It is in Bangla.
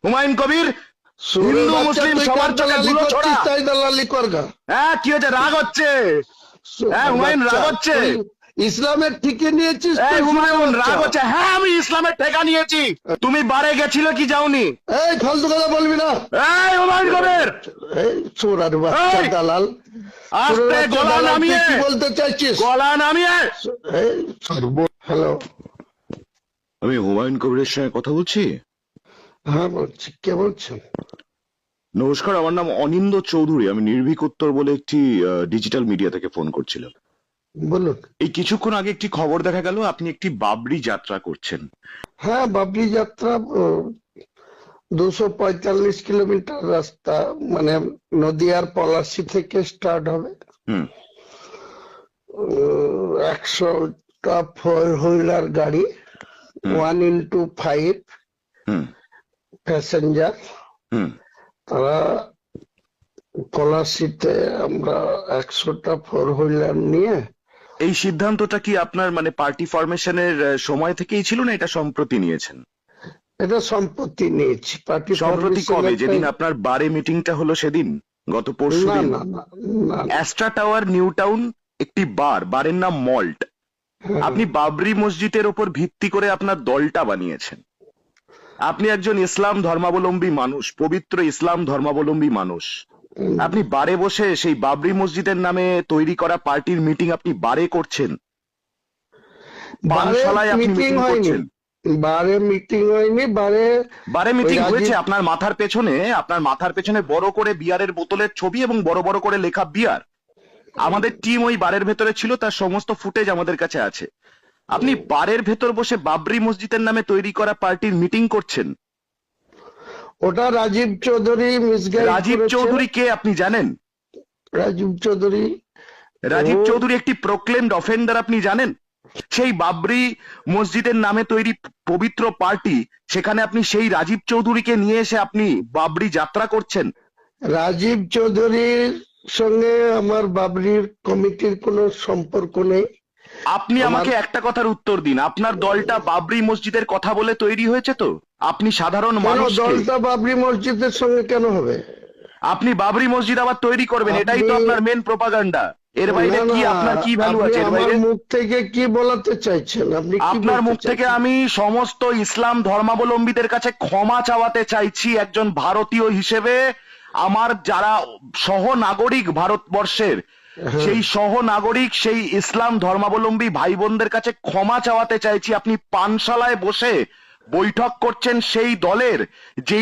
হুমায়ুন কবির সুরের হিন্দু বাচ্চা, মুসলিম তুই সবার কার চোখে দালালি ধুলো করছিস? ছড়া। তাই দালালি কর গা। হ্যাঁ, কি হচ্ছে? রাগ হচ্ছে? হ্যাঁ, হুমায়ুন বাচ্চা, রাগ হচ্ছে? তুই ইসলামের ঠিকে নিয়েছিস এই তুই, সুরের হুমায়ুন বাচ্চা। রাগ হচ্ছে? হ্যাঁ, আমি ইসলামের ঠেকা নিয়েছি। তুমি বারে গেছিল কি যাওনি? এই ফালতু কথা বলবি না। এই হুমায়ুন কবির, এই সুরের বাচ্চা এই, দালাল, সুরের আস্তে বাচ্চা গলা দালাল, তুই নামিয়ে, কি বলতে চাইছিস? গলা নামিয়ে। হ্যালো, আমি হুমায়ুন কবিরের সঙ্গে কথা বলছি। হ্যাঁ বলছি, কে বলছেন? নমস্কার, আমার নাম অনিন্দ চৌধুরী। আমি নির্ভীক উত্তর বলে একটি ডিজিটাল মিডিয়া থেকে ফোন করছিলাম। বলুন। এই কিছুক্ষণ আগে একটি খবর দেখা গেল আপনি একটি বাবরি যাত্রা করছেন। হ্যাঁ, বাবরি যাত্রা 245 কিলোমিটার রাস্তা, মানে নদিয়ার পলাশী থেকে স্টার্ট হবে। হুম 100টা 4 হুইলার গাড়ি, 1x5 হুম প্যাসেঞ্জার। হুম তারা পলাশীতে আমরা 100টা 4 হুইলার নিয়ে। এই সিদ্ধান্তটা কি আপনার মানে পার্টি ফরমেশনের সময় থেকেই ছিল, না এটা সম্প্রতি নিয়েছেন? এটা সম্পত্তি নিয়েছি পার্টি সম্প্রতি কবে? যেদিন আপনার বারে মিটিংটা হলো সেদিন, গত না পরশুদিন? না না না, অ্যাস্ট্রা টাওয়ার নিউ টাউন একটি বারের নাম মল্ট। আপনি বাবরি মসজিদের ওপর ভিত্তি করে আপনার দলটা বানিয়েছেন। আপনি একজন ইসলাম ধর্মাবলম্বী মানুষ, পবিত্র ইসলাম ধর্মাবলম্বী মানুষ। আপনি বারে বসে সেই বাবরি মসজিদের নামে তৈরি করা পার্টির মিটিং আপনি বারে করছেন, পানশালায় আপনি মিটিং মিটিং হয়নি, করছেন। বারে মিটিং হয়নি, বারে মিটিং ওই হয়েছে। রাজীব- আপনার মাথার পেছনে বড় করে বিয়ারের বোতলের ছবি এবং বড় বড় করে লেখা বিয়ার। আমাদের টিম ওই বারের ভেতরে ছিল, তার সমস্ত ফুটেজ আমাদের কাছে আছে। আপনি বারের ভেতর বসে বাবরি মসজিদের নামে তৈরি করা পার্টির মিটিং করছেন। ওটা রাজীব চৌধুরী মিসগাইড রাজীব করেছে। চৌধুরী কে আপনি জানেন? রাজীব চৌধুরী, রাজীব ও- চৌধুরী একটি প্রোক্লেমড অফেন্ডার, আপনি জানেন? সেই বাবরি মসজিদের নামে তৈরি পবিত্র পার্টি, সেখানে আপনি সেই রাজীব চৌধুরীকে নিয়ে এসে আপনি বাবরি যাত্রা করছেন। রাজীব চৌধুরীর সঙ্গে আমার বাবরির কমিটির কোনো সম্পর্ক নেই। আপনি আমাকে একটা কথার উত্তর দিন, আপনার দলটা বাবরি মসজিদের কথা বলে তৈরি হয়েছে তো? আপনি সাধারণ কেন মানুষ, দলটা বাবরি মসজিদের সঙ্গে কেন হবে? আপনি বাবরি মসজিদ আবার তৈরি করবেন, এটাই তো আপনি- আপনার মেন প্রোপাগান্ডা। এর বাইরে না, কি না, আপনার কি ভ্যালু আপনি আছে? এর আমার বাইরে মুখ থেকে কি বলাতে চাইছেন? আপনি কি আপনার বলতে মুখ থেকে চাইছেন? আমি সমস্ত ইসলাম ধর্মাবলম্বীদের কাছে ক্ষমা চাওয়াতে চাইছি একজন ভারতীয় হিসেবে। আমার যারা সহ নাগরিক ভারতবর্ষের, সেই সহ নাগরিক, সেই ইসলাম ধর্মাবলম্বী ভাই বোনদের কাছে ক্ষমা চাওয়াতে চাইছি। আপনি পানশালায় বসে বৈঠক করছেন সেই দলের, যেই